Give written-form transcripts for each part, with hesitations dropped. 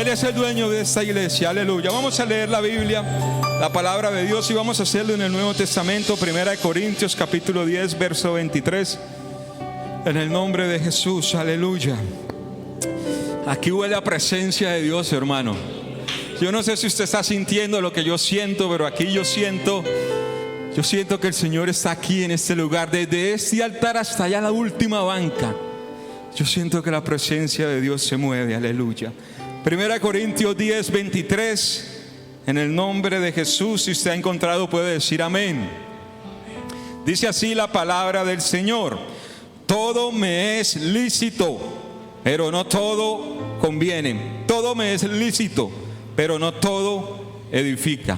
Él es el dueño de esta iglesia, aleluya. Vamos a leer la Biblia, la palabra de Dios, y vamos a hacerlo en el Nuevo Testamento, 1 Corintios capítulo 10, verso 23. En el nombre de Jesús, aleluya. Aquí huele a presencia de Dios, hermano. Yo no sé si usted está sintiendo lo que yo siento, pero aquí yo siento que el Señor está aquí en este lugar, desde este altar hasta allá la última banca. Yo siento que la presencia de Dios se mueve, aleluya. 1 Corintios 10, 23. En el nombre de Jesús, si usted ha encontrado, puede decir amén. Dice así la palabra del Señor: todo me es lícito, pero no todo conviene. Todo me es lícito, pero no todo edifica.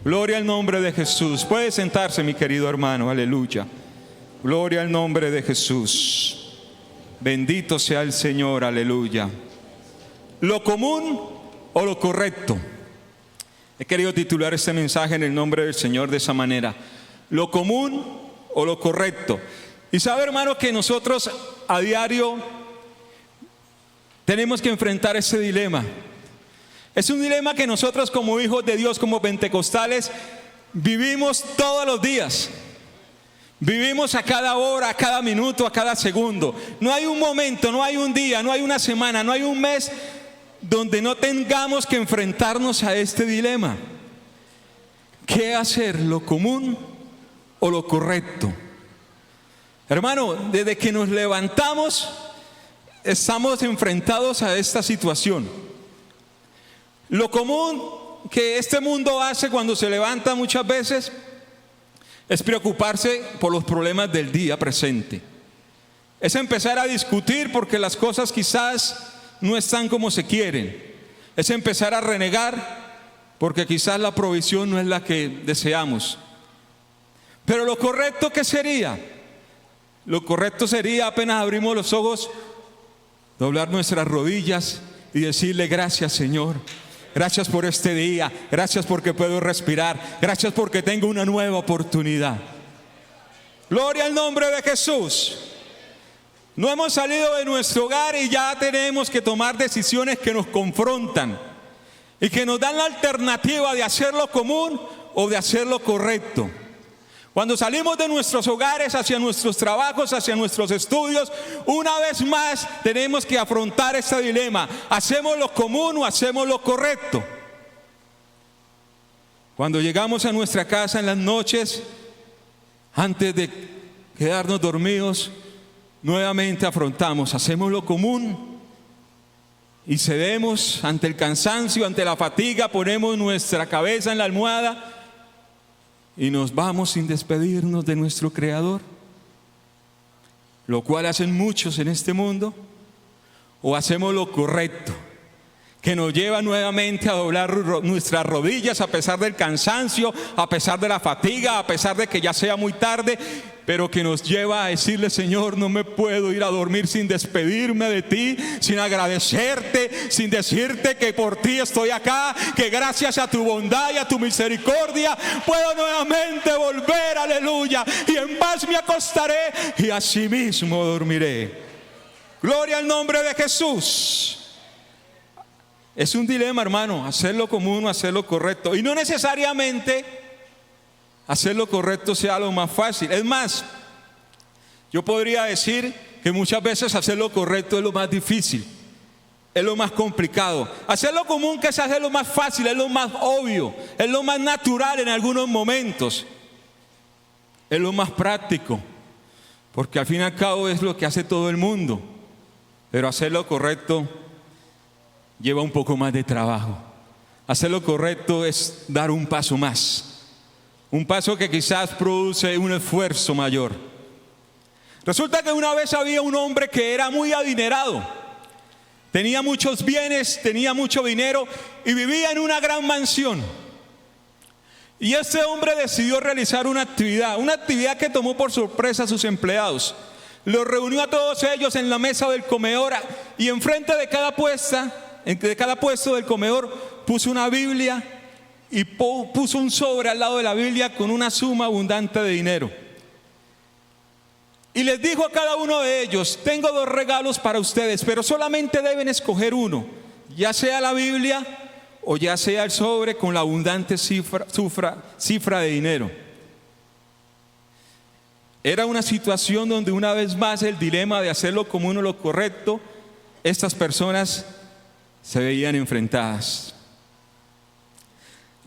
Gloria al nombre de Jesús. Puede sentarse, mi querido hermano, aleluya. Gloria al nombre de Jesús. Bendito sea el Señor, aleluya. ¿Lo común o lo correcto? He querido titular este mensaje en el nombre del Señor de esa manera: ¿lo común o lo correcto? Y sabe, hermano, que nosotros a diario tenemos que enfrentar ese dilema. Es un dilema que nosotros como hijos de Dios, como pentecostales, vivimos todos los días. Vivimos a cada hora, a cada minuto, a cada segundo. No hay un momento, no hay un día, no hay una semana, no hay un mes donde no tengamos que enfrentarnos a este dilema. ¿Qué hacer? ¿Lo común o lo correcto? Hermano, desde que nos levantamos estamos enfrentados a esta situación. Lo común que este mundo hace cuando se levanta muchas veces es preocuparse por los problemas del día presente. Es empezar a discutir porque las cosas quizás no están como se quieren. Es empezar a renegar porque quizás la provisión no es la que deseamos. Pero lo correcto, ¿qué sería? Lo correcto sería, apenas abrimos los ojos, doblar nuestras rodillas y decirle: gracias, Señor. Gracias por este día, gracias porque puedo respirar, gracias porque tengo una nueva oportunidad. Gloria al nombre de Jesús. No hemos salido de nuestro hogar y ya tenemos que tomar decisiones que nos confrontan y que nos dan la alternativa de hacer lo común o de hacer lo correcto. Cuando salimos de nuestros hogares hacia nuestros trabajos, hacia nuestros estudios, una vez más tenemos que afrontar este dilema: ¿hacemos lo común o hacemos lo correcto? Cuando llegamos a nuestra casa en las noches, antes de quedarnos dormidos, nuevamente afrontamos: ¿hacemos lo común? Y cedemos ante el cansancio, ante la fatiga, ponemos nuestra cabeza en la almohada y nos vamos sin despedirnos de nuestro Creador, lo cual hacen muchos en este mundo. ¿O hacemos lo correcto, que nos lleva nuevamente a doblar nuestras rodillas a pesar del cansancio, a pesar de la fatiga, a pesar de que ya sea muy tarde, pero que nos lleva a decirle: Señor, no me puedo ir a dormir sin despedirme de ti, sin agradecerte, sin decirte que por ti estoy acá, que gracias a tu bondad y a tu misericordia puedo nuevamente volver, aleluya, y en paz me acostaré y así mismo dormiré. Gloria al nombre de Jesús. Es un dilema, hermano, hacer lo común o hacer lo correcto, y no necesariamente hacer lo correcto sea lo más fácil. Es más, yo podría decir que muchas veces hacer lo correcto es lo más difícil, es lo más complicado. Hacer lo común, que es hacer lo más fácil, es lo más obvio, es lo más natural en algunos momentos, es lo más práctico, porque al fin y al cabo es lo que hace todo el mundo. Pero hacer lo correcto lleva un poco más de trabajo. Hacer lo correcto es dar un paso más. Un paso que quizás produce un esfuerzo mayor. Resulta que una vez había un hombre que era muy adinerado. Tenía muchos bienes, tenía mucho dinero y vivía en una gran mansión. Y este hombre decidió realizar una actividad que tomó por sorpresa a sus empleados. Los reunió a todos ellos en la mesa del comedor y enfrente de cada puesto del comedor puso una Biblia y puso un sobre al lado de la Biblia con una suma abundante de dinero. Y les dijo a cada uno de ellos: tengo 2 regalos para ustedes, pero solamente deben escoger uno. ya sea la Biblia o ya sea el sobre con la abundante cifra de dinero. Era una situación donde una vez más el dilema de hacer lo común o lo correcto, estas personas se veían enfrentadas.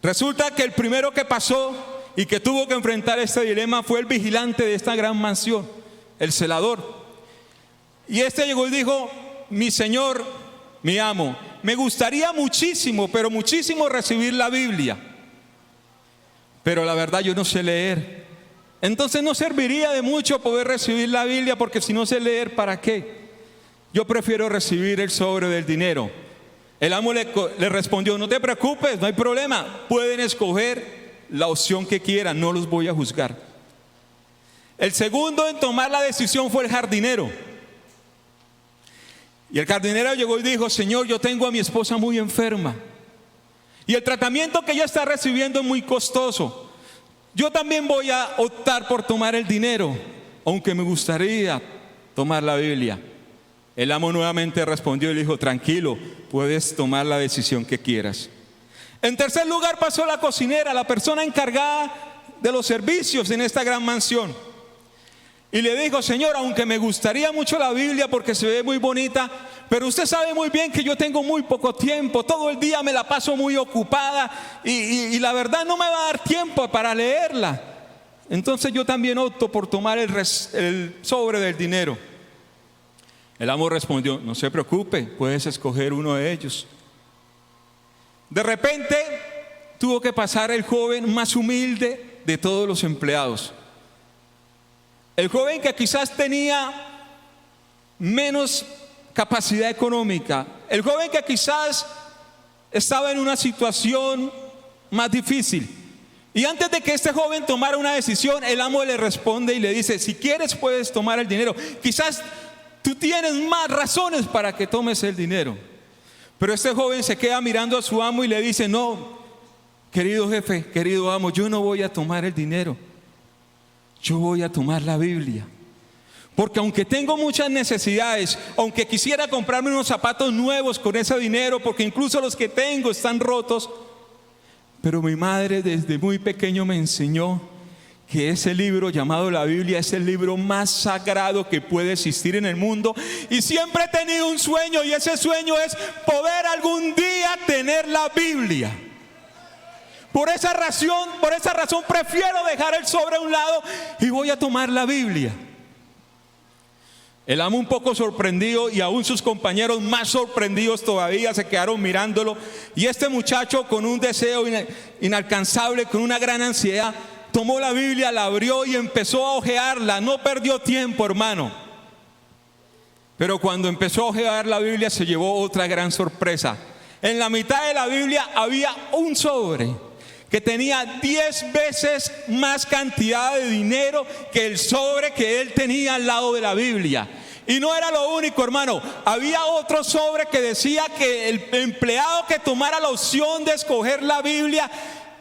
Resulta que el primero que pasó y que tuvo que enfrentar este dilema fue el vigilante de esta gran mansión, el celador. Y este llegó y dijo: mi señor, mi amo, me gustaría muchísimo, pero muchísimo recibir la Biblia, pero la verdad yo no sé leer. Entonces no serviría de mucho poder recibir la Biblia, porque si no sé leer, ¿para qué? Yo prefiero recibir el sobre del dinero. El amo le respondió: no te preocupes, no hay problema, pueden escoger la opción que quieran, no los voy a juzgar. El segundo en tomar la decisión fue el jardinero. Y el jardinero llegó y dijo: señor, yo tengo a mi esposa muy enferma y el tratamiento que ella está recibiendo es muy costoso. Yo también voy a optar por tomar el dinero, aunque me gustaría tomar la Biblia. El amo nuevamente respondió y le dijo: tranquilo, puedes tomar la decisión que quieras. En tercer lugar pasó la cocinera, la persona encargada de los servicios en esta gran mansión. Y le dijo: señor, aunque me gustaría mucho la Biblia porque se ve muy bonita, pero usted sabe muy bien que yo tengo muy poco tiempo, todo el día me la paso muy ocupada y la verdad no me va a dar tiempo para leerla. Entonces yo también opto por tomar el sobre del dinero. El amo respondió: no se preocupe, puedes escoger uno de ellos. De repente tuvo que pasar el joven más humilde de todos los empleados. El joven que quizás tenía menos capacidad económica, el joven que quizás estaba en una situación más difícil. Y antes de que este joven tomara una decisión, el amo le responde y le dice: si quieres puedes tomar el dinero, quizás tú tienes más razones para que tomes el dinero. Pero este joven se queda mirando a su amo y le dice: no, querido jefe, querido amo, yo no voy a tomar el dinero, yo voy a tomar la Biblia. Porque aunque tengo muchas necesidades, aunque quisiera comprarme unos zapatos nuevos con ese dinero, porque incluso los que tengo están rotos, pero mi madre desde muy pequeño me enseñó que ese libro llamado la Biblia es el libro más sagrado que puede existir en el mundo. Y siempre he tenido un sueño, y ese sueño es poder algún día tener la Biblia. Por esa razón prefiero dejar el sobre a un lado y voy a tomar la Biblia. El amo, un poco sorprendido, y aún sus compañeros más sorprendidos todavía, se quedaron mirándolo. Y este muchacho, con un deseo inalcanzable, con una gran ansiedad, tomó la Biblia, la abrió y empezó a hojearla. No perdió tiempo, hermano. Pero cuando empezó a hojear la Biblia, se llevó otra gran sorpresa. En la mitad de la Biblia había un sobre que tenía 10 veces más cantidad de dinero que el sobre que él tenía al lado de la Biblia. Y no era lo único, hermano. Había otro sobre que decía que el empleado que tomara la opción de escoger la Biblia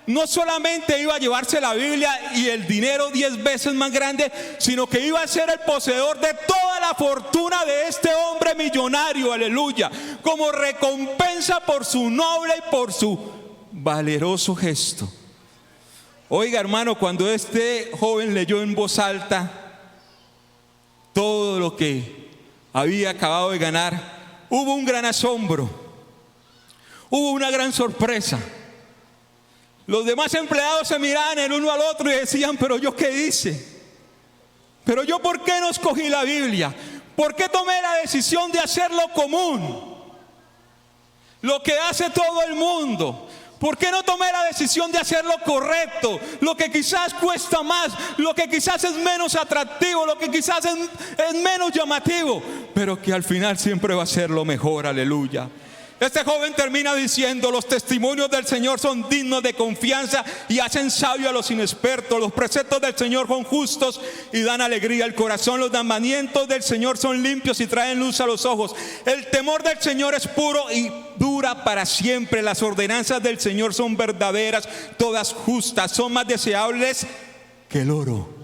no solamente iba a llevarse la Biblia y el dinero 10 veces más grande, sino que iba a ser el poseedor de toda la fortuna de este hombre millonario, aleluya, como recompensa por su noble y por su valeroso gesto. Oiga, hermano, cuando este joven leyó en voz alta todo lo que había acabado de ganar, hubo un gran asombro, hubo una gran sorpresa. Los demás empleados se miraban el uno al otro y decían: pero yo qué hice, pero yo por qué no escogí la Biblia, por qué tomé la decisión de hacer lo común, lo que hace todo el mundo. ¿Por qué no tomé la decisión de hacer lo correcto? Lo que quizás cuesta más, lo que quizás es menos atractivo, lo que quizás es menos llamativo, pero que al final siempre va a ser lo mejor, aleluya. Este joven termina diciendo: los testimonios del Señor son dignos de confianza y hacen sabio a los inexpertos. Los preceptos del Señor son justos y dan alegría al corazón. Los mandamientos del Señor son limpios y traen luz a los ojos. El temor del Señor es puro y dura para siempre. Las ordenanzas del Señor son verdaderas, todas justas, son más deseables que el oro.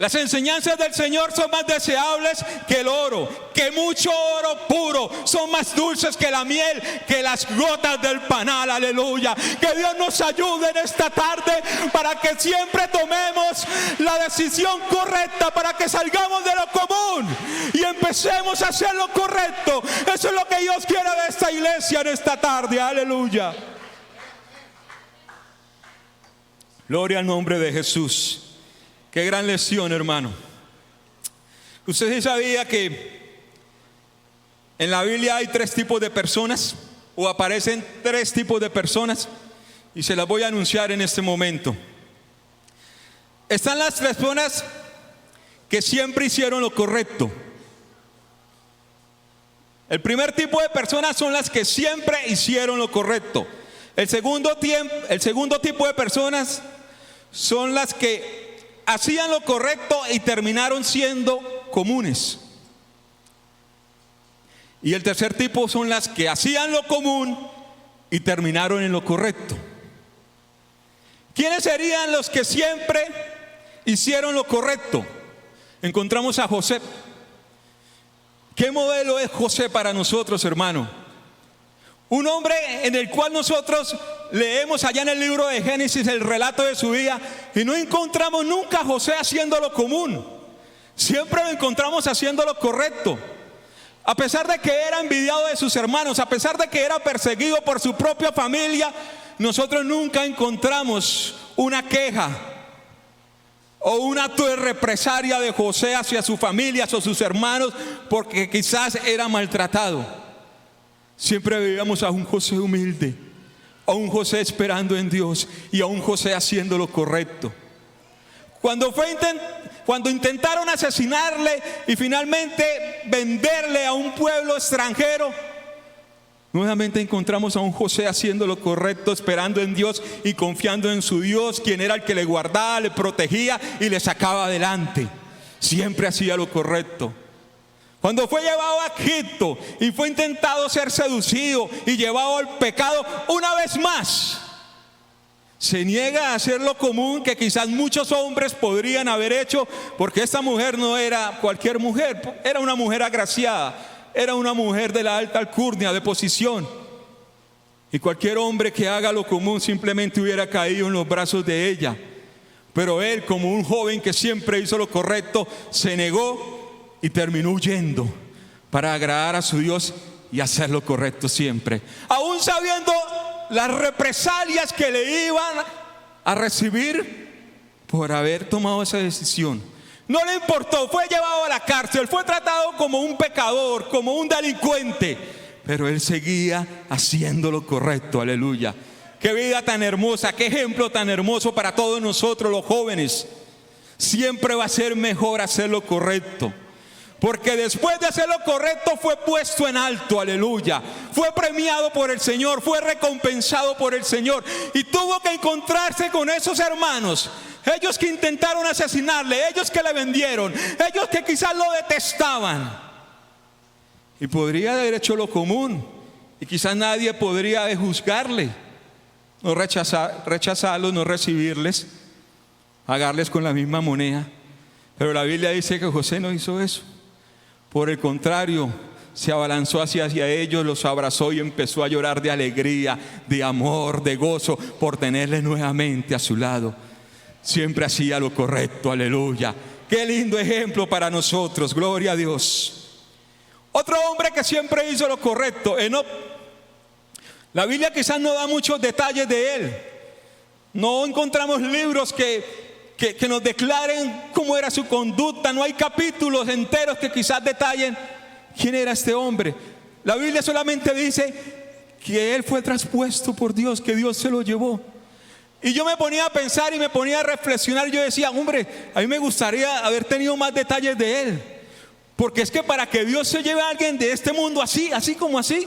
Las enseñanzas del Señor son más deseables que el oro, que mucho oro puro. Son más dulces que la miel, que las gotas del panal. Aleluya. Que Dios nos ayude en esta tarde para que siempre tomemos la decisión correcta, para que salgamos de lo común y empecemos a hacer lo correcto. Eso es lo que Dios quiere de esta iglesia en esta tarde. Aleluya. Gloria al nombre de Jesús. Qué gran lección, hermano. ¿Usted sí sabía que en la Biblia hay 3 tipos de personas? O aparecen 3 tipos de personas. Y se las voy a anunciar en este momento. Están las personas que siempre hicieron lo correcto. El primer tipo de personas son las que siempre hicieron lo correcto. El segundo tipo de personas son las que hacían lo correcto y terminaron siendo comunes. Y el tercer tipo son las que hacían lo común y terminaron en lo correcto. ¿Quiénes serían los que siempre hicieron lo correcto? Encontramos a José. ¿Qué modelo es José para nosotros, hermano? Un hombre en el cual nosotros leemos allá en el libro de Génesis el relato de su vida y no encontramos nunca a José haciendo lo común. Siempre lo encontramos haciendo lo correcto. A pesar de que era envidiado de sus hermanos, a pesar de que era perseguido por su propia familia, nosotros nunca encontramos una queja o un acto de represalia de José hacia su familia o sus hermanos porque quizás era maltratado. Siempre veíamos a un José humilde, a un José esperando en Dios y a un José haciendo lo correcto. Cuando intentaron asesinarle y finalmente venderle a un pueblo extranjero, nuevamente encontramos a un José haciendo lo correcto, esperando en Dios y confiando en su Dios, quien era el que le guardaba, le protegía y le sacaba adelante. Siempre hacía lo correcto. Cuando fue llevado a Egipto y fue intentado ser seducido y llevado al pecado, una vez más se niega a hacer lo común que quizás muchos hombres podrían haber hecho, porque esta mujer no era cualquier mujer, era una mujer agraciada, era una mujer de la alta alcurnia, de posición. Y cualquier hombre que haga lo común simplemente hubiera caído en los brazos de ella. Pero él, como un joven que siempre hizo lo correcto, se negó y terminó huyendo para agradar a su Dios y hacer lo correcto siempre, aún sabiendo las represalias que le iban a recibir por haber tomado esa decisión. No le importó, fue llevado a la cárcel, fue tratado como un pecador, como un delincuente, pero él seguía haciendo lo correcto. Aleluya. Qué vida tan hermosa, qué ejemplo tan hermoso para todos nosotros los jóvenes. Siempre va a ser mejor hacer lo correcto, porque después de hacer lo correcto fue puesto en alto. Aleluya. Fue premiado por el Señor, fue recompensado por el Señor y tuvo que encontrarse con esos hermanos, ellos que intentaron asesinarle, ellos que le vendieron, ellos que quizás lo detestaban. Y podría haber hecho lo común y quizás nadie podría juzgarle, no rechazarlos, no recibirles, pagarles con la misma moneda. Pero la Biblia dice que José no hizo eso. Por el contrario, se abalanzó hacia ellos, los abrazó y empezó a llorar de alegría, de amor, de gozo por tenerles nuevamente a su lado. Siempre hacía lo correcto. Aleluya. Qué lindo ejemplo para nosotros. Gloria a Dios. Otro hombre que siempre hizo lo correcto, Enoc. La Biblia quizás no da muchos detalles de él. No encontramos libros que nos declaren cómo era su conducta. No hay capítulos enteros que quizás detallen quién era este hombre. La Biblia solamente dice que él fue traspuesto por Dios, que Dios se lo llevó. Y yo me ponía a pensar y me ponía a reflexionar. Yo decía, hombre, a mí me gustaría haber tenido más detalles de él, porque es que para que Dios se lleve a alguien de este mundo así como así,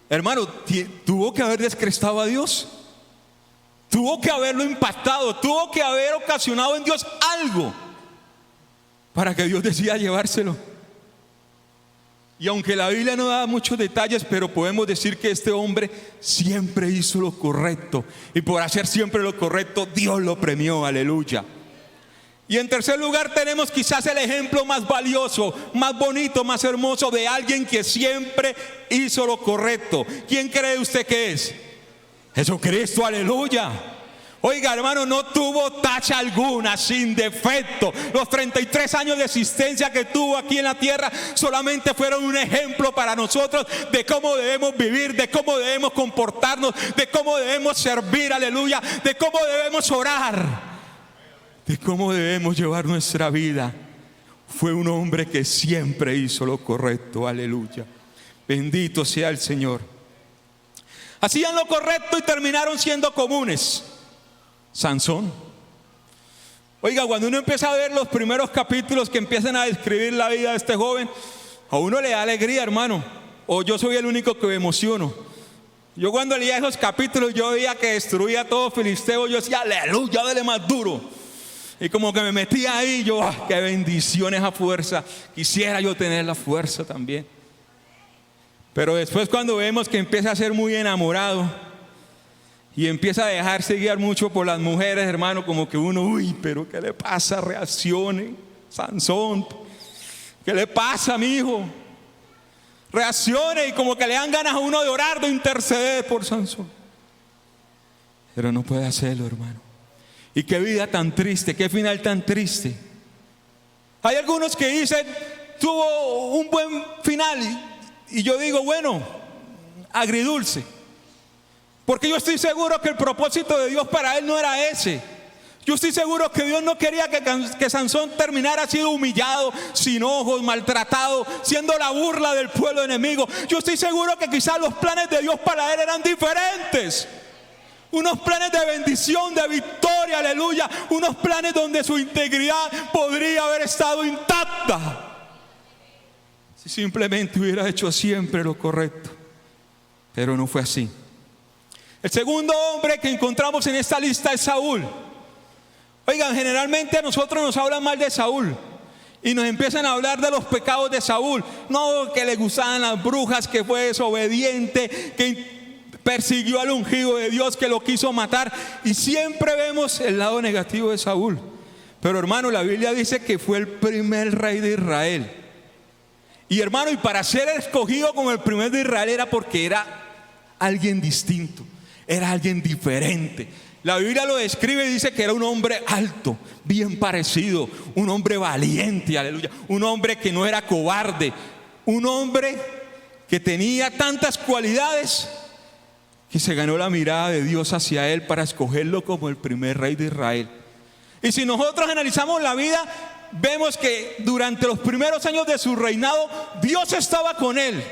hermano, tuvo que haber descrestado a Dios. Tuvo que haberlo impactado, tuvo que haber ocasionado en Dios algo para que Dios decida llevárselo. Y aunque la Biblia no da muchos detalles, pero podemos decir que este hombre siempre hizo lo correcto. Y por hacer siempre lo correcto, Dios lo premió. Aleluya. Y en tercer lugar tenemos quizás el ejemplo más valioso, más bonito, más hermoso de alguien que siempre hizo lo correcto. ¿Quién cree usted que es? Jesucristo, aleluya. Oiga, hermano, no tuvo tacha alguna, sin defecto. Los 33 años de existencia que tuvo aquí en la tierra solamente fueron un ejemplo para nosotros de cómo debemos vivir, de cómo debemos comportarnos, de cómo debemos servir, aleluya, de cómo debemos orar, de cómo debemos llevar nuestra vida. Fue un hombre que siempre hizo lo correcto, aleluya. Bendito sea el Señor. Hacían lo correcto y terminaron siendo comunes. Sansón. Oiga, cuando uno empieza a ver los primeros capítulos que empiezan a describir la vida de este joven, a uno le da alegría, hermano. O yo soy el único que me emociono. Yo cuando leía esos capítulos, yo veía que destruía a todo filisteo. Yo decía, aleluya, dale más duro. Y como que me metía ahí, yo, qué bendición esa fuerza. Quisiera yo tener la fuerza también. Pero después cuando vemos que empieza a ser muy enamorado y empieza a dejarse guiar mucho por las mujeres, hermano, como que uno, uy, pero ¿qué le pasa? Reaccione, Sansón. ¿Qué le pasa, mi hijo? Reaccione, y como que le dan ganas a uno de orar, de interceder por Sansón. Pero no puede hacerlo, hermano. Y qué vida tan triste, qué final tan triste. Hay algunos que dicen, tuvo un buen final, y yo digo, bueno, agridulce. Porque yo estoy seguro que el propósito de Dios para él no era ese. Yo estoy seguro que Dios no quería que Sansón terminara sido humillado, sin ojos, maltratado, siendo la burla del pueblo enemigo. Yo estoy seguro que quizás los planes de Dios para él eran diferentes. Unos planes de bendición, de victoria, aleluya. Unos planes donde su integridad podría haber estado intacta si simplemente hubiera hecho siempre lo correcto. Pero no fue así. El segundo hombre que encontramos en esta lista es Saúl. Oigan, generalmente a nosotros nos hablan mal de Saúl y nos empiezan a hablar de los pecados de Saúl. No, que le gustaban las brujas, que fue desobediente, que persiguió al ungido de Dios, que lo quiso matar. Y siempre vemos el lado negativo de Saúl. Pero hermano, la Biblia dice que fue el primer rey de Israel. Y hermano, y para ser escogido como el primer de Israel era porque era alguien distinto. Era alguien diferente. La Biblia lo describe y dice que era un hombre alto, bien parecido, un hombre valiente, aleluya, un hombre que no era cobarde, un hombre que tenía tantas cualidades que se ganó la mirada de Dios hacia él para escogerlo como el primer rey de Israel. Y si nosotros analizamos la vida, vemos que durante los primeros años de su reinado, Dios estaba con él.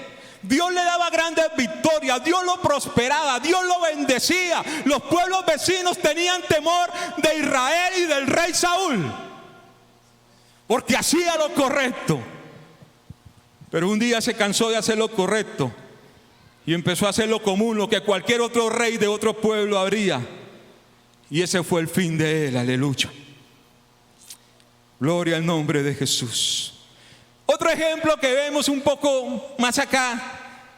Dios le daba grandes victorias, Dios lo prosperaba, Dios lo bendecía. Los pueblos vecinos tenían temor de Israel y del rey Saúl, porque hacía lo correcto. Pero un día se cansó de hacer lo correcto y empezó a hacer lo común, lo que cualquier otro rey de otro pueblo haría. Y ese fue el fin de él, aleluya. Gloria al nombre de Jesús. Otro ejemplo que vemos un poco más acá,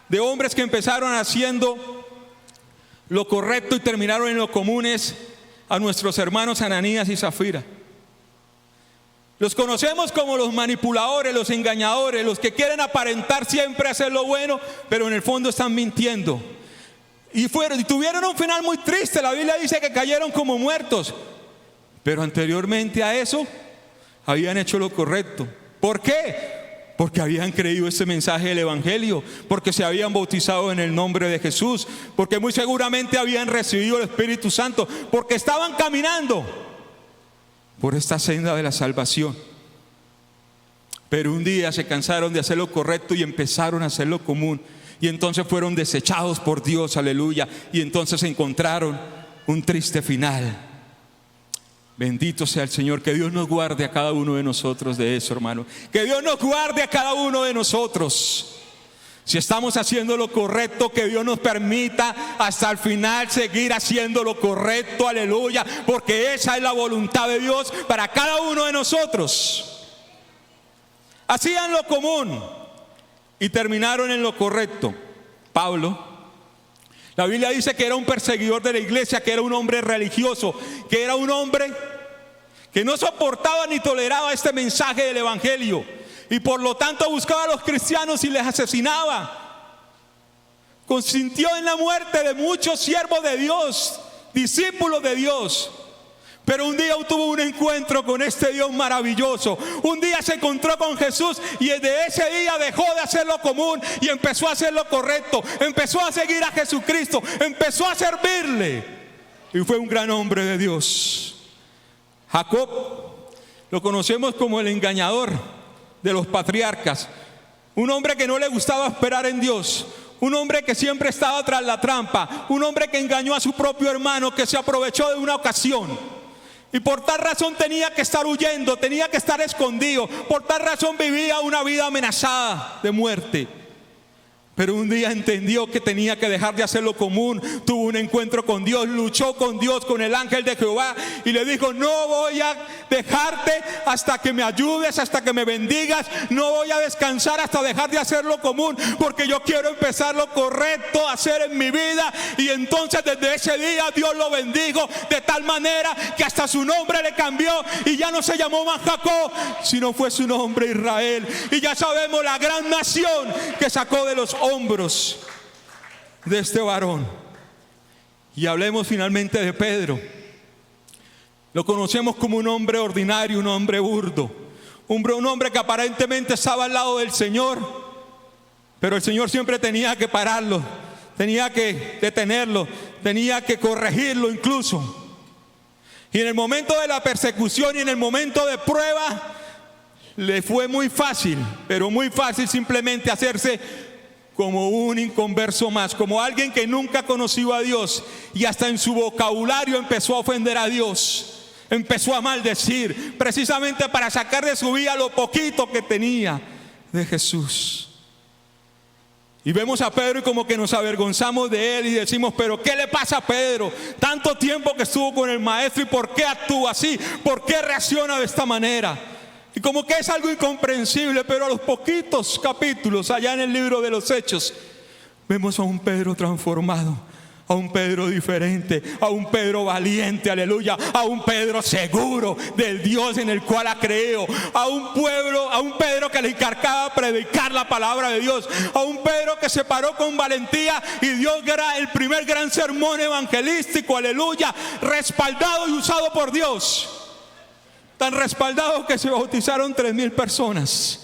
de hombres que empezaron haciendo lo correcto y terminaron en lo común, es a nuestros hermanos Ananías y Zafira. Los conocemos como los manipuladores, los engañadores, los que quieren aparentar siempre hacer lo bueno, pero en el fondo están mintiendo. Y tuvieron un final muy triste. La Biblia dice que cayeron como muertos, pero anteriormente a eso habían hecho lo correcto. ¿Por qué? Porque habían creído ese mensaje del Evangelio, porque se habían bautizado en el nombre de Jesús, porque muy seguramente habían recibido el Espíritu Santo, porque estaban caminando por esta senda de la salvación. Pero un día se cansaron de hacer lo correcto y empezaron a hacer lo común, y entonces fueron desechados por Dios, aleluya, y entonces encontraron un triste final. Bendito sea el Señor. Que Dios nos guarde a cada uno de nosotros de eso, hermano. Que Dios nos guarde a cada uno de nosotros. Si estamos haciendo lo correcto, que Dios nos permita hasta el final seguir haciendo lo correcto, aleluya, porque esa es la voluntad de Dios para cada uno de nosotros. Hacían lo común y terminaron en lo correcto. Pablo, la Biblia dice que era un perseguidor de la iglesia, que era un hombre religioso, que era un hombre que no soportaba ni toleraba este mensaje del evangelio, y por lo tanto buscaba a los cristianos y les asesinaba. Consintió en la muerte de muchos siervos de Dios, discípulos de Dios. Pero un día tuvo un encuentro con este Dios maravilloso. Un día se encontró con Jesús y desde ese día dejó de hacer lo común y empezó a hacer lo correcto. Empezó a seguir a Jesucristo, empezó a servirle y fue un gran hombre de Dios. Jacob lo conocemos como el engañador de los patriarcas. Un hombre que no le gustaba esperar en Dios. Un hombre que siempre estaba tras la trampa. Un hombre que engañó a su propio hermano, que se aprovechó de una ocasión. Y por tal razón tenía que estar huyendo, tenía que estar escondido. Por tal razón vivía una vida amenazada de muerte. Pero un día entendió que tenía que dejar de hacer lo común. Tuvo un encuentro con Dios, luchó con Dios, con el ángel de Jehová, y le dijo: no voy a dejarte hasta que me ayudes, hasta que me bendigas. No voy a descansar hasta dejar de hacer lo común, porque yo quiero empezar lo correcto a hacer en mi vida. Y entonces desde ese día Dios lo bendijo de tal manera que hasta su nombre le cambió, y ya no se llamó más Jacob, sino fue su nombre Israel. Y ya sabemos la gran nación que sacó de los hombros de este varón. Y hablemos finalmente de Pedro. Lo conocemos como un hombre ordinario, un hombre burdo, un hombre que aparentemente estaba al lado del Señor, pero el Señor siempre tenía que pararlo, tenía que detenerlo, tenía que corregirlo incluso. Y en el momento de la persecución y en el momento de prueba, le fue muy fácil, pero muy fácil simplemente hacerse como un inconverso más, como alguien que nunca conoció a Dios, y hasta en su vocabulario empezó a ofender a Dios, empezó a maldecir, precisamente para sacar de su vida lo poquito que tenía de Jesús. Y vemos a Pedro y como que nos avergonzamos de él y decimos: pero ¿qué le pasa a Pedro? Tanto tiempo que estuvo con el maestro, ¿y por qué actúa así? ¿Por qué reacciona de esta manera? Y como que es algo incomprensible. Pero a los poquitos capítulos allá en el libro de los Hechos, vemos a un Pedro transformado, a un Pedro diferente, a un Pedro valiente, aleluya, a un Pedro seguro del Dios en el cual ha creído, a un Pedro que le encargaba predicar la palabra de Dios, a un Pedro que se paró con valentía y dio el primer gran sermón evangelístico, aleluya, respaldado y usado por Dios. Tan respaldado que se bautizaron 3,000 personas.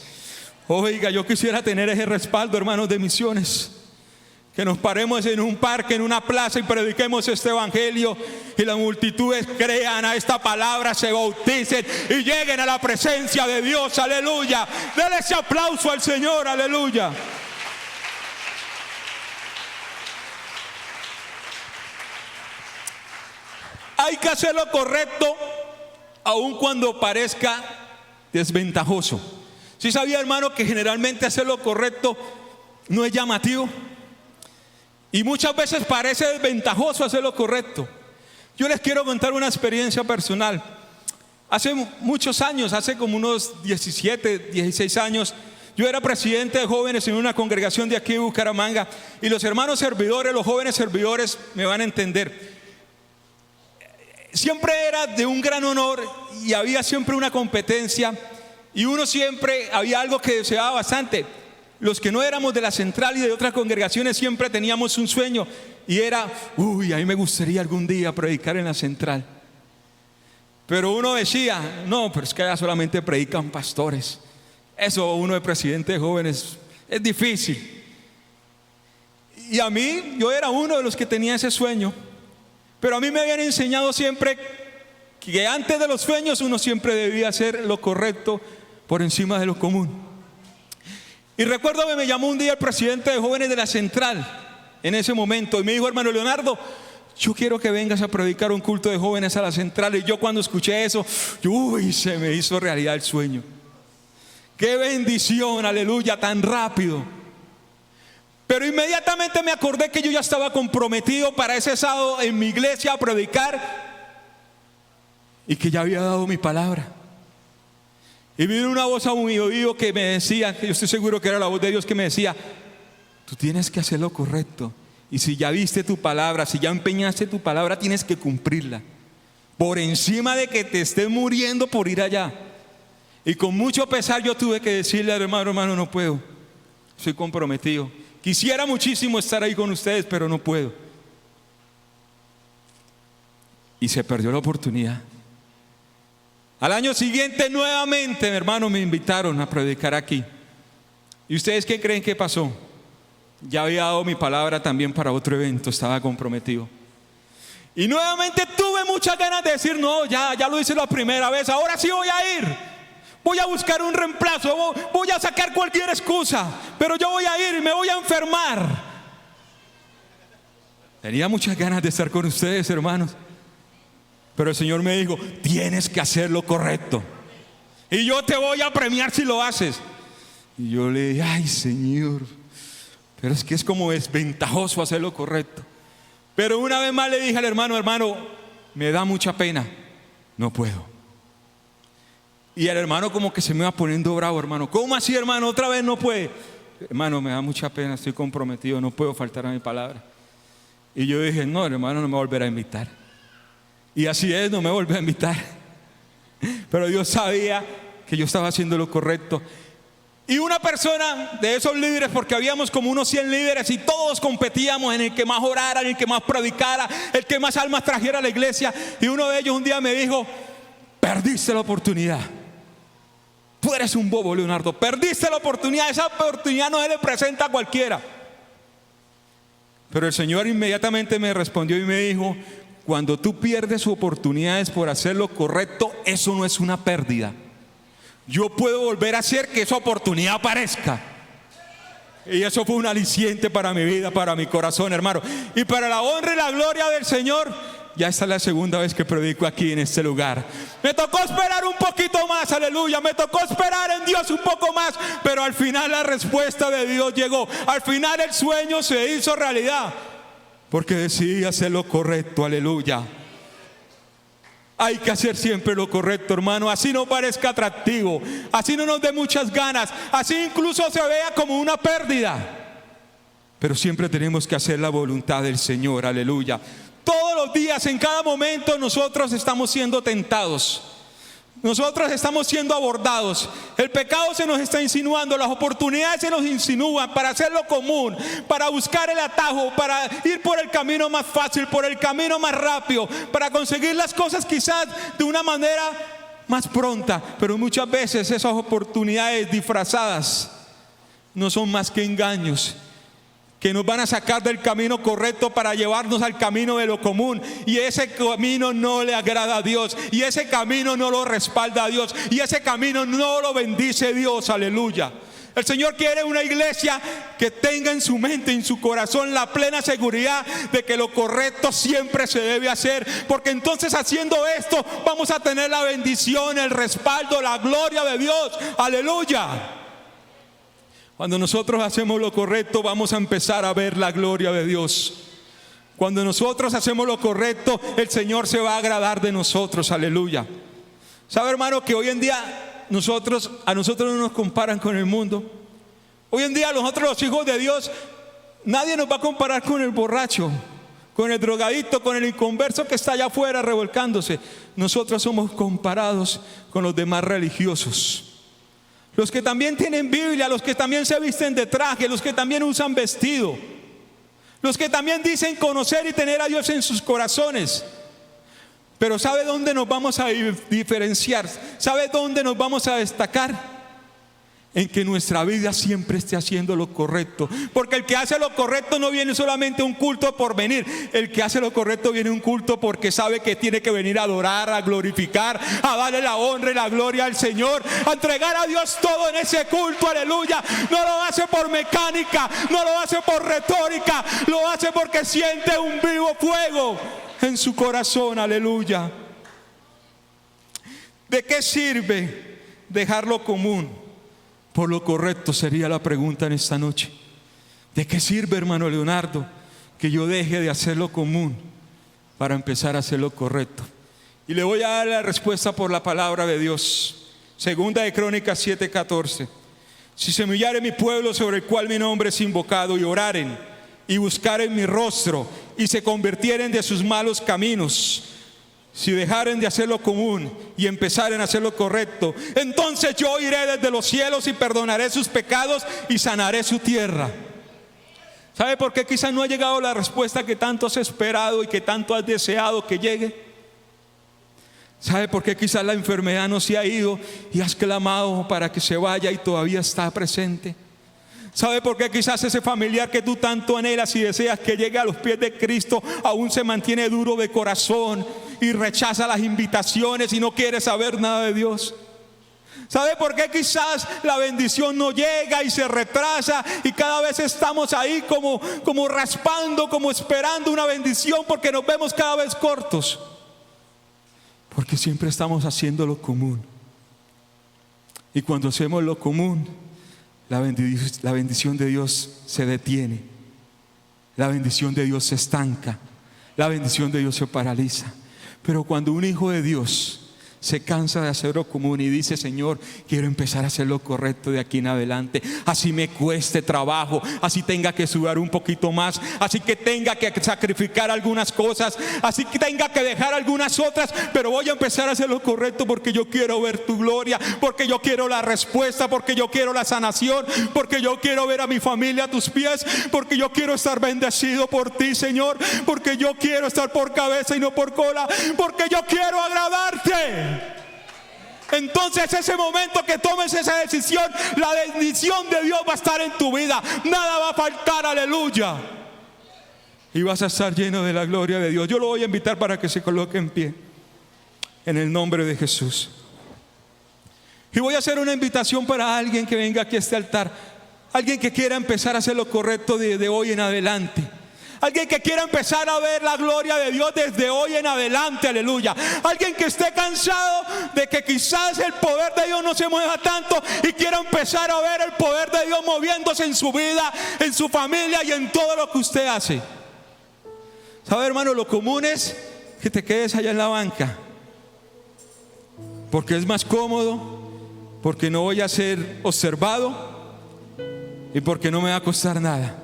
Oiga, yo quisiera tener ese respaldo, hermanos de misiones. Que nos paremos en un parque, en una plaza, y prediquemos este evangelio, y las multitudes crean a esta palabra, se bauticen y lleguen a la presencia de Dios, aleluya. Denle ese aplauso al Señor, aleluya. Hay que hacer lo correcto aun cuando parezca desventajoso. ¿Sí sabía, hermano, que generalmente hacer lo correcto no es llamativo? Y muchas veces parece desventajoso hacer lo correcto. Yo les quiero contar una experiencia personal. Hace muchos años, hace como unos 17, 16 años, yo era presidente de jóvenes en una congregación de aquí de Bucaramanga. Y los hermanos servidores, los jóvenes servidores me van a entender. Siempre era de un gran honor y había siempre una competencia, y uno siempre, había algo que deseaba bastante. Los que no éramos de la central y de otras congregaciones siempre teníamos un sueño, y era: a mí me gustaría algún día predicar en la central. Pero uno decía: no, pero es que allá solamente predican pastores. Eso, uno de presidente de jóvenes, es difícil. Y a mí, yo era uno de los que tenía ese sueño. Pero a mí me habían enseñado siempre que antes de los sueños uno siempre debía hacer lo correcto por encima de lo común. Y recuerdo que me llamó un día el presidente de jóvenes de la central en ese momento y me dijo: hermano Leonardo, yo quiero que vengas a predicar un culto de jóvenes a la central. Y yo, cuando escuché eso, se me hizo realidad el sueño. Qué bendición, aleluya, tan rápido. Pero inmediatamente me acordé que yo ya estaba comprometido para ese sábado en mi iglesia a predicar, y que ya había dado mi palabra. Y vino una voz a mi oído que me decía, que yo estoy seguro que era la voz de Dios, que me decía: tú tienes que hacer lo correcto, y si ya viste tu palabra, si ya empeñaste tu palabra, tienes que cumplirla. por encima de que te estés muriendo por ir allá. Y con mucho pesar yo tuve que decirle al hermano: hermano, no puedo, soy comprometido. Quisiera muchísimo estar ahí con ustedes, pero no puedo. Y se perdió la oportunidad. Al año siguiente nuevamente, hermano, me invitaron a predicar aquí. ¿Y ustedes qué creen que pasó? Ya había dado mi palabra también para otro evento, estaba comprometido. Y nuevamente tuve muchas ganas de decir: no, ya lo hice la primera vez, ahora sí voy a ir. Voy a buscar un reemplazo, voy a sacar cualquier excusa, pero yo voy a ir y me voy a enfermar. Tenía muchas ganas de estar con ustedes, hermanos. Pero el Señor me dijo: tienes que hacer lo correcto, y yo te voy a premiar si lo haces. Y yo le dije: ay, Señor, pero es que es como desventajoso hacer lo correcto. Pero una vez más le dije al hermano: hermano, me da mucha pena, no puedo. Y el hermano como que se me iba poniendo bravo: hermano, ¿cómo así, hermano? Otra vez no puede. Hermano, me da mucha pena, estoy comprometido, no puedo faltar a mi palabra. Y yo dije: no, hermano, no me volverá a invitar. Y así es, no me volvió a invitar. Pero Dios sabía que yo estaba haciendo lo correcto. Y una persona de esos líderes, porque habíamos como unos 100 líderes y todos competíamos en el que más orara, en el que más predicara, el que más almas trajera a la iglesia. Y uno de ellos un día me dijo: perdiste la oportunidad. Tú eres un bobo, Leonardo, perdiste la oportunidad. Esa oportunidad no se le presenta a cualquiera. Pero el Señor inmediatamente me respondió y me dijo: cuando tú pierdes oportunidades por hacer lo correcto, eso no es una pérdida. Yo puedo volver a hacer que esa oportunidad aparezca. Y eso fue un aliciente para mi vida, para mi corazón, hermano. Y para la honra y la gloria del Señor, ya esta es la segunda vez que predico aquí en este lugar. Me tocó esperar un poquito más, aleluya. Me tocó esperar en Dios un poco más, pero al final la respuesta de Dios llegó. Al final el sueño se hizo realidad, porque decidí hacer lo correcto, aleluya. Hay que hacer siempre lo correcto, hermano. Así no parezca atractivo, así no nos dé muchas ganas, así incluso se vea como una pérdida. Pero siempre tenemos que hacer la voluntad del Señor, aleluya. Todos los días, en cada momento, nosotros estamos siendo tentados. Nosotros estamos siendo abordados. El pecado se nos está insinuando, las oportunidades se nos insinúan para hacer lo común, para buscar el atajo, para ir por el camino más fácil, por el camino más rápido, para conseguir las cosas quizás de una manera más pronta. Pero muchas veces esas oportunidades disfrazadas no son más que engaños que nos van a sacar del camino correcto para llevarnos al camino de lo común. Y ese camino no le agrada a Dios, y ese camino no lo respalda a Dios, y ese camino no lo bendice Dios, aleluya. El Señor quiere una iglesia que tenga en su mente, en su corazón, la plena seguridad de que lo correcto siempre se debe hacer, porque entonces haciendo esto vamos a tener la bendición, el respaldo, la gloria de Dios, aleluya. Cuando nosotros hacemos lo correcto, vamos a empezar a ver la gloria de Dios. Cuando nosotros hacemos lo correcto, el Señor se va a agradar de nosotros, aleluya. ¿Sabe, hermano, que hoy en día a nosotros no nos comparan con el mundo? Hoy en día nosotros, los hijos de Dios, nadie nos va a comparar con el borracho, con el drogadicto, con el inconverso que está allá afuera revolcándose. Nosotros somos comparados con los demás religiosos. Los que también tienen Biblia, los que también se visten de traje, los que también usan vestido, los que también dicen conocer y tener a Dios en sus corazones. Pero ¿sabe dónde nos vamos a diferenciar? ¿Sabe dónde nos vamos a destacar? En que nuestra vida siempre esté haciendo lo correcto. Porque el que hace lo correcto no viene solamente a un culto por venir. El que hace lo correcto viene a un culto porque sabe que tiene que venir a adorar, a glorificar, a darle la honra y la gloria al Señor, a entregar a Dios todo en ese culto, aleluya. No lo hace por mecánica, no lo hace por retórica, lo hace porque siente un vivo fuego en su corazón, aleluya. ¿De qué sirve dejar lo común por lo correcto? Sería la pregunta en esta noche. ¿De qué sirve, hermano Leonardo, que yo deje de hacer lo común para empezar a hacer lo correcto? Y le voy a dar la respuesta por la palabra de Dios. Segunda de Crónicas 7:14. Si se humillare mi pueblo, sobre el cual mi nombre es invocado, y oraren y buscaren mi rostro y se convirtieren de sus malos caminos, si dejaren de hacer lo común y empezaren a hacer lo correcto, entonces yo iré desde los cielos y perdonaré sus pecados y sanaré su tierra. ¿Sabe por qué quizás no ha llegado la respuesta que tanto has esperado y que tanto has deseado que llegue? ¿Sabe por qué quizás la enfermedad no se ha ido y has clamado para que se vaya y todavía está presente? ¿Sabe por qué quizás ese familiar que tú tanto anhelas y deseas que llegue a los pies de Cristo aún se mantiene duro de corazón y rechaza las invitaciones y no quiere saber nada de Dios? ¿Sabe por qué quizás la bendición no llega y se retrasa y cada vez estamos ahí como raspando, como esperando una bendición porque nos vemos cada vez cortos? Porque siempre estamos haciendo lo común. Y cuando hacemos lo común, la bendición de Dios se detiene. La bendición de Dios se estanca. La bendición de Dios se paraliza. Pero cuando un hijo de Dios se cansa de hacer lo común y dice: Señor, quiero empezar a hacer lo correcto de aquí en adelante, así me cueste trabajo, así tenga que sudar un poquito más, así que tenga que sacrificar algunas cosas, así que tenga que dejar algunas otras, pero voy a empezar a hacer lo correcto porque yo quiero ver tu gloria, porque yo quiero la respuesta, porque yo quiero la sanación, porque yo quiero ver a mi familia a tus pies, porque yo quiero estar bendecido por ti, Señor, porque yo quiero estar por cabeza y no por cola, porque yo quiero agradarte. Entonces ese momento que tomes esa decisión, la bendición de Dios va a estar en tu vida, nada va a faltar, aleluya, y vas a estar lleno de la gloria de Dios. Yo lo voy a invitar para que se coloque en pie en el nombre de Jesús, y voy a hacer una invitación para alguien que venga aquí a este altar, alguien que quiera empezar a hacer lo correcto de hoy en adelante. Alguien que quiera empezar a ver la gloria de Dios desde hoy en adelante, aleluya. Alguien que esté cansado de que quizás el poder de Dios no se mueva tanto y quiera empezar a ver el poder de Dios moviéndose en su vida, en su familia y en todo lo que usted hace. ¿Sabe, hermano? Lo común es que te quedes allá en la banca, porque es más cómodo, porque no voy a ser observado y porque no me va a costar nada.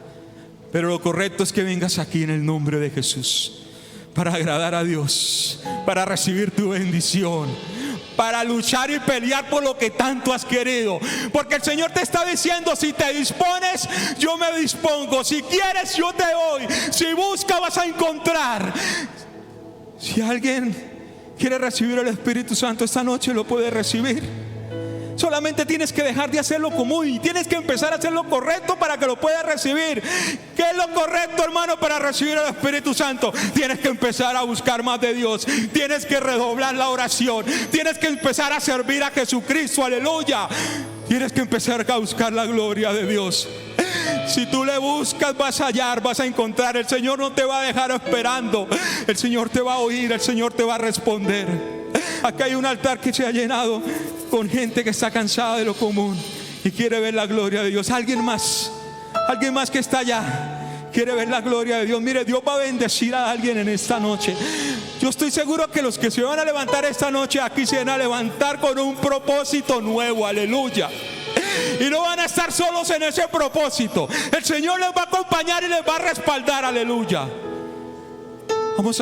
Pero lo correcto es que vengas aquí en el nombre de Jesús para agradar a Dios, para recibir tu bendición, para luchar y pelear por lo que tanto has querido. Porque el Señor te está diciendo: si te dispones, yo me dispongo. Si quieres, yo te doy. Si buscas, vas a encontrar. Si alguien quiere recibir el Espíritu Santo esta noche, lo puede recibir. Solamente tienes que dejar de hacer lo común y tienes que empezar a hacer lo correcto para que lo puedas recibir. ¿Qué es lo correcto, hermano, para recibir el Espíritu Santo? Tienes que empezar a buscar más de Dios. Tienes que redoblar la oración. Tienes que empezar a servir a Jesucristo, aleluya. Tienes que empezar a buscar la gloria de Dios. Si tú le buscas, vas a hallar, vas a encontrar. El Señor no te va a dejar esperando. El Señor te va a oír, el Señor te va a responder. Acá hay un altar que se ha llenado con gente que está cansada de lo común y quiere ver la gloria de Dios. Alguien más que está allá quiere ver la gloria de Dios. Mire, Dios va a bendecir a alguien en esta noche. Yo estoy seguro que los que se van a levantar esta noche aquí se van a levantar con un propósito nuevo, aleluya. Y no van a estar solos en ese propósito. El Señor les va a acompañar y les va a respaldar, aleluya.